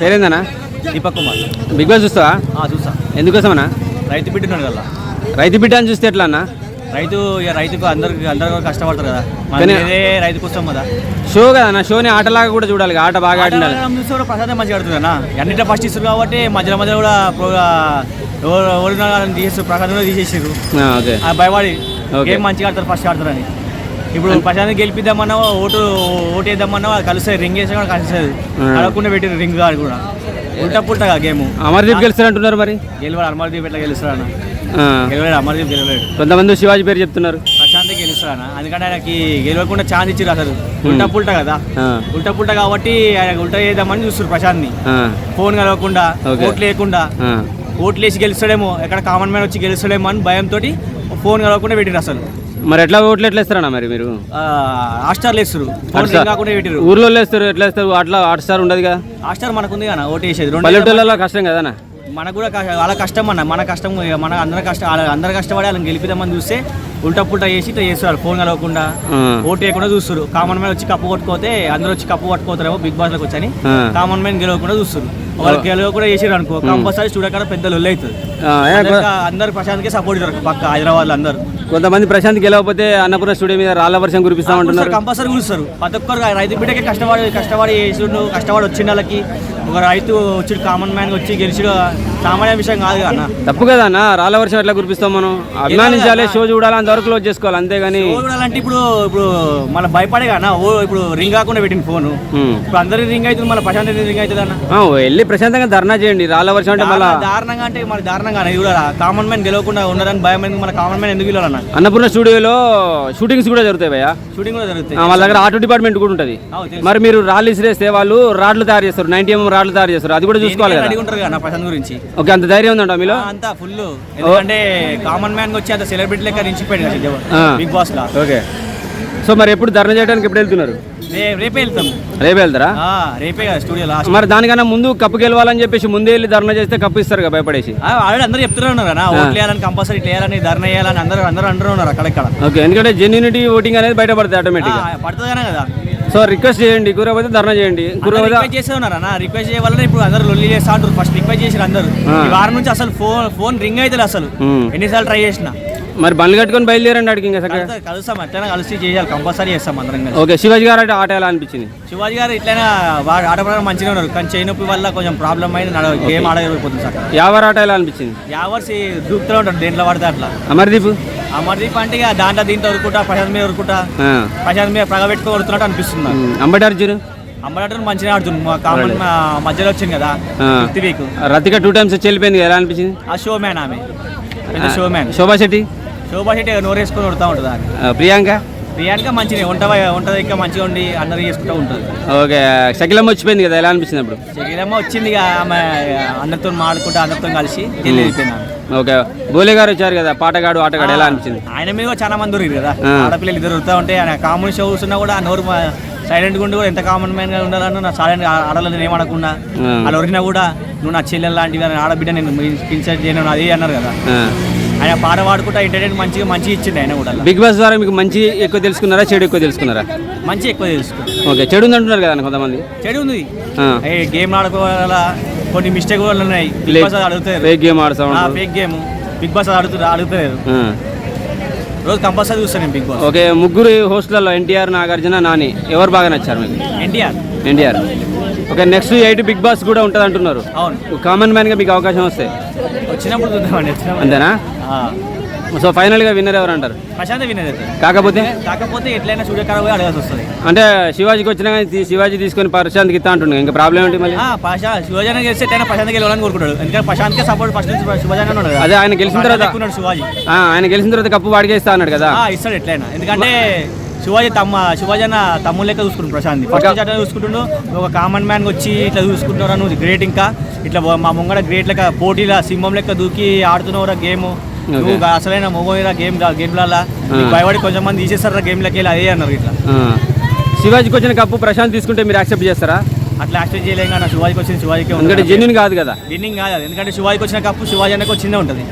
పేరేందన్నా? Deepak Kumar. Big boss చూస్తావా? చూసా. ఎందుకోసమన్నా? రైతు బిడ్డ ఉన్నాడు కదా. రైతు బిడ్డ అని చూస్తే ఎట్లా అన్న? రైతుకు అందరు కష్టపడతారు కదా, రైతు కోసం కదా. షో కదా అన్న, షోని ఆటలాగా కూడా చూడాలి, ఆట బాగా ఆడినాడు. చూస్తే కూడా ప్రసాదం మంచిగా ఆడుతుందన్నా. అన్నింటిలో ఫస్ట్ ఇస్తారు కాబట్టి మధ్యలో కూడా ఎవరు తీసేస్తారు, ప్రసాదం తీసేసారు. భయపడి గేమ్ మంచిగా ఆడతారు, ఫస్ట్ ఆడతారని. ఇప్పుడు ప్రశాంత్ గెలిపిద్దామన్నా ఓటు వేద్దామన్నా కలుస్తుంది, రింగ్ వేసా కూడా కలుస్తుంది. అడగకుండా పెట్టారు రింగ్ గారు కూడా. పుట్టగా గేమ్. అమర్దీప్ గెలుస్తారంటున్నారు, మరి గెలవాడు. అమర్దీప్ ఎట్లా గెలుస్తాడన్న? గెలవాడు, అమర్దీప్ గెలవాడు. కొంతమంది శివాజీ పేరు చెప్తున్నారు. ప్రశాంత్ గెలుస్తాడన్న, ఎందుకంటే ఆయనకి గెలవకుండా ఛాన్స్ ఇచ్చారు. అసలు ఉల్టా కదా, ఉల్టా కాబట్టి ఆయన ఉల్టా చేద్దామని చూస్తారు ప్రశాంత్ని. ఫోన్ కలవకుండా, ఓట్లు లేకుండా, ఓట్లు వేసి గెలుస్తాడేమో, ఎక్కడ కామన్ మ్యాన్ వచ్చి గెలుస్తాడేమో అని భయంతో ఫోన్ కలవకుండా పెట్టారు. అసలు మరి ఎట్లా ఓట్లు ఎట్లా ఇస్తారన్నా? మరి మీరు హాట్స్టార్లు వేస్తారు, కాకుండా పెట్టారు. ఊర్లో వేస్తారు, ఎట్లా వేస్తారు? అట్లా హాట్స్టార్ ఉండదు కదా. హాట్స్టార్ మనకు ఉంది కదా, ఓటు వేసేది. పల్లెటూళ్ళలో కష్టం కదా. మనకు కూడా వాళ్ళ కష్టం అన్న, మన కష్టం, మన అందరు కష్టపడి వాళ్ళని గెలిపిద్దామని చూస్తే ఉల్టా చేసి ఇట్లా చేస్తారు. ఫోన్ కలవకుండా, ఓటు వేయకుండా చూస్తారు. కామన్ మ్యాన్ వచ్చి కప్పు కొట్టుకోతే అందరూ వచ్చి కప్పు పట్టుకోతారేమో బిగ్ బాస్ లోకి వచ్చని, కామన్ మ్యాన్ గెలవకుండా చూస్తారు. వాళ్ళు గెలవకుండా చేసారు అనుకో, కంపల్సరీ చూడకాడ పెద్ద లొల్లి అవుతుంది. అందరు ప్రశాంత్కే సపోర్ట్ ఇస్తారు పక్క హైదరాబాద్ లో అందరు. కొంతమంది ప్రశాంత్ గెలవకపోతే అన్నపూర్ణ స్టూడియో మీద రాళ్ల వర్షం కురిపిస్తామంటున్నారు. కంపల్సరీ కురుస్తారు. ప్రతి ఒక్కరు రైతు బిడ్డకే కష్టపడి చేసిండు, కష్టపడి వచ్చిన వాళ్ళకి. ఒక రైతు వచ్చి కామన్ మ్యాన్ వచ్చి గెలిచిడు సామాన్య విషయం కాదు అన్న. తప్పు కదా అన్న, రాళ్ల వర్షం ఎట్లా కురిపిస్తాం మనం? అభిమానించాలి, షో చూడాలి, అంతవరకు క్లోజ్ చేసుకోవాలి, అంతేగాని చూడాలంటే ఇప్పుడు మన భయపడే కదా. ఇప్పుడు రింగ్ కాకుండా పెట్టిన ఫోన్, ఇప్పుడు అందరికి రింగ్ అవుతుంది, మన ప్రశాంత్ రింగ్ అవుతుంది అన్న. వెళ్ళి ప్రశాంతంగా ధర్నా చేయండి. రాళ్ల వర్షం అంటే మళ్ళీ దారుణంగా, అంటే మన దారుణంగా చూడాలా. కామన్ మ్యాన్ గెలవకుండా ఉన్నారని భయం, మన కామన్ మ్యాన్ ఎందుకు వెళ్ళాలన్న? అన్నపూర్ణ స్టూడియోలో షూటింగ్స్ కూడా జరుగుతాయి భయ్యా. షూటింగ్ కూడా జరుగుతాయి. వాళ్ళ దగ్గర ఆటో డిపార్ట్మెంట్ కూడా ఉంటుంది. మరి మీరు రాళ్ళు ఇసిరేస్తే వాళ్ళు రాడ్లు తయారు చేస్తారు, 90mm రాడ్లు తయారు చేస్తారు, అది కూడా చూసుకోవాలి కదా. ప్రశాంత్ గురించి ఓకే, అంత ధైర్యం ఉందంట మీలో? అంతా ఫుల్. ఎందుకంటే కామన్ మ్యాన్ వచ్చి అంత సెలబ్రిటీ లెక్క నిలిచిపోయాడు బిగ్ బాస్ లో. ఓకే, సో మరి ఎప్పుడు ధర్నా చేయడానికి ఎప్పుడు వెళ్తున్నారు? రేపే వెళ్తాం. రేపే వెళ్తారా? రేపే స్టూడియో. మరి దానికన్నా ముందు కప్పు గెలవాలని చెప్పేసి ముందే వెళ్ళి ధర్నా చేస్తే కప్పు ఇస్తారు కదా, భయపడేసి. ఆల్రెడీ అందరూ చెప్తూనే ఉన్నారు కదా, ఓట్లు వేయాలని, కంపల్సరీ వేయాలని, ధర్నా చేయాలని అందరూ అంటూ ఉన్నారు అక్కడెక్కడ. ఓకే, ఎందుకంటే జెన్యూనిటీ ఓటింగ్ అనేది బయటపడుతుంది ఆటోమేటిక్గా. పడుతుంది కదా. సో రిక్వెస్ట్ చేయండి, కురకపోతే ధర్నా చేయండి. రిక్వెస్ట్ చేసే ఉన్నారు అన్న, రిక్వెస్ట్ చేయాలని ఇప్పుడు అందరూ లొల్లి చేస్తా అంటారు. ఫస్ట్ రిక్వెస్ట్ చేసారు అందరూ. ఈ వారం నుంచి అసలు ఫోన్ రింగ్ అవుతుంది అసలు, ఎన్నిసార్లు ట్రై చేసిన. మరి బండ్లు కట్టుకొని బయలుదేరండి అడిగి. ఇంకా కలుస్తాం, ఎట్లయినా కలిసి చేయాలి, కంపల్సరీ చేస్తాం అందరం. ఓకే, శివాజీ గారు అంటే ఆట ఎలా అనిపించింది? శివాజీ గారు ఇట్లయినా ఆట ప్రకారం మంచిగా ఉన్నారు, కానీ చేయి నొప్పి వల్ల కొంచెం ప్రాబ్లం అయింది, గేమ్ ఆడకపోతుంది సార్. యావర్ ఆట ఎలా అనిపించింది? యావర్స్ దూకుతూ ఉంటాడు దేంట్లో పడితే అట్లా. అమర్దీప్ అంటే ఇక దాంట్లో దీంట్లో ఉరుకుంటా, ప్రశాంత్ మీద ఉరుకుంటా, ప్రశాంత్ మీద ప్రగబెట్టుకో ఉరుతున్నట్టు అనిపిస్తుంది. అంబటి అర్జున్ మంచిగా ఆడుతుంది. కామన్ మధ్యలో వచ్చింది కదా వీక్. రతిక 2 times చెల్లిపోయింది, ఎలా అనిపించింది? ఆ షో మ్యాన్, ఆమె షో మ్యాన్. శోభా శెట్టి నోరేసుకొని కొడుతూ ఉంటుంది. ప్రియాంక మంచిగా ఉంటుంది, ఇంకా మంచిగా ఉండి అందరూ చేసుకుంటూ ఉంటుంది. ఓకే, షకీలమ్మ వచ్చిపోయింది కదా, ఎలా అనిపించింది అప్పుడు? షకీలమ్మ వచ్చింది, ఆమె అందరితో మాడుకుంటూ అందరితో కలిసి వెళ్ళిపోయినాను. ఓకే, బోలే గారు వచ్చారు కదా, పాటగాడు ఆటగాడు, ఎలా అనిపించింది? ఆయన మీద చాలా మంది దొరికారు కదా, ఆడపిల్లలు ఇద్దరు దొరుకుతూ ఉంటే. ఆయన కామన్ షో చూస్తున్నా కూడా నోరు సైలెంట్గా ఉండి కూడా ఎంత కామన్ మ్యాన్ గా ఉండాలన్నా నా సైలెంట్ ఆడలేదు ఏమనకుండా. వాళ్ళు ఒరిగినా కూడా నువ్వు నా చెల్లెలు లాంటివి, ఆడబిడ్డ నేను ఇన్సల్ట్ చేయను అది అన్నారు కదా. ఆయన పాట పాడుకుంటా ఎంటర్టైన్మెంట్ మంచిగా ఇచ్చింది ఆయన కూడా. బిగ్ బాస్ ద్వారా మీకు మంచి ఎక్కువ తెలుసుకున్నారా, చెడు ఎక్కువ తెలుసుకున్నారా? మంచి ఎక్కువ తెలుసుకున్నారు. ఓకే, చెడు ఉంది అంటున్నారు కదా కొంతమంది. చెడు ఉంది, గేమ్ ఆడుకోవాల కొన్ని మిస్టేక్ కూడా ఉన్నాయి. బిగ్ బాస్ అడుగుతారు, ఫేక్ గేమ్ ఆడతాం, ఫేక్ గేమ్ బిగ్ బాస్ అడుగుతారు. రోజు కంపల్సరీ చూస్తాను నేను బిగ్ బాస్. ఓకే, ముగ్గురు హోస్ట్లలో ఎన్టీఆర్, నాగార్జున, నాని, ఎవరు బాగా నచ్చారు మీకు? NTR. Okay, next 8 Bigg Boss కూడా ఉంటుంది అంటున్నారు. అవును, కామన్ మ్యాన్ గా మీకు అవకాశం వస్తే వచ్చినప్పుడు చూద్దామండి. అంతేనా? సో ఫైనల్ గా విన్నర్ ఎవరు అంటారు? ప్రశాంత్ విన్నర్. కాకపోతే ఎట్లయినా సూర్యకారు అడగాల్సి వస్తుంది. అంటే శివాజీకి వచ్చినా కానీ శివాజీ తీసుకొని ప్రశాంత్కి ఇస్తా అంటున్నాడు, ఇంకా ప్రాబ్లం ఏంటి మళ్ళీ? శివాజీ గెలిస్తే ఎట్లయినా ప్రశాంత్ గెలవాలని కోరుకుంటాడు, ఎందుకంటే ప్రశాంత్ సపోర్ట్ ఫస్ట్ శివాజీ ఉన్నాడు. అదే ఆయన గెలిచిన తర్వాత శివాజీ ఆయన గెలిచిన తర్వాత కప్పు వాడికే ఇస్తా అన్నాడు కదా. ఇస్తాడు ఎట్లయినా, ఎందుకంటే శివాజీ అన్న తమ్ముడు లెక్క చూసుకుంటు ప్రశాంత్. ఫస్ట్ అట్లా చూసుకుంటుండు, ఒక కామన్ మ్యాన్ వచ్చి ఇట్లా చూసుకుంటున్నారా నువ్వు గ్రేట్, ఇంకా ఇట్లా మా ముంగడ గ్రేట్ లెక్క పోటీలా సింహం లెక్క దూకి ఆడుతున్నావురా గేమ్, నువ్వు అసలైన మొగోరా గేమ్లలో భయపడి కొంచెం మంది తీసేస్తారా గేమ్లకి వెళ్ళి, అదే అన్నారు ఇట్లా. శివాజీకి వచ్చిన కప్పు ప్రశాంత్ తీసుకుంటే మీరు యాక్సెప్ట్ చేస్తారా? అట్లా యాక్సెప్ట్ చేయలేం కదా, శివాజీకి వచ్చిన శివాజీకి ఎందుకంటే జెన్యూన్ కాదు కదా. విన్నింగ్ కాదు, ఎందుకంటే శివాజీకి వచ్చిన కప్పు శివాజీ అన్నకు వచ్చిందే ఉంటుంది,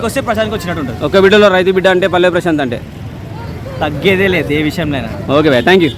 వస్తే ప్రశాంత్కి వచ్చినట్టు ఉంటుంది. ఒక వీడియోలో రైతు బిడ్డ అంటే పల్లె ప్రశాంత్ అంటే తగ్గేదే లేదు ఏ విషయంలో. Okay bye, thank you.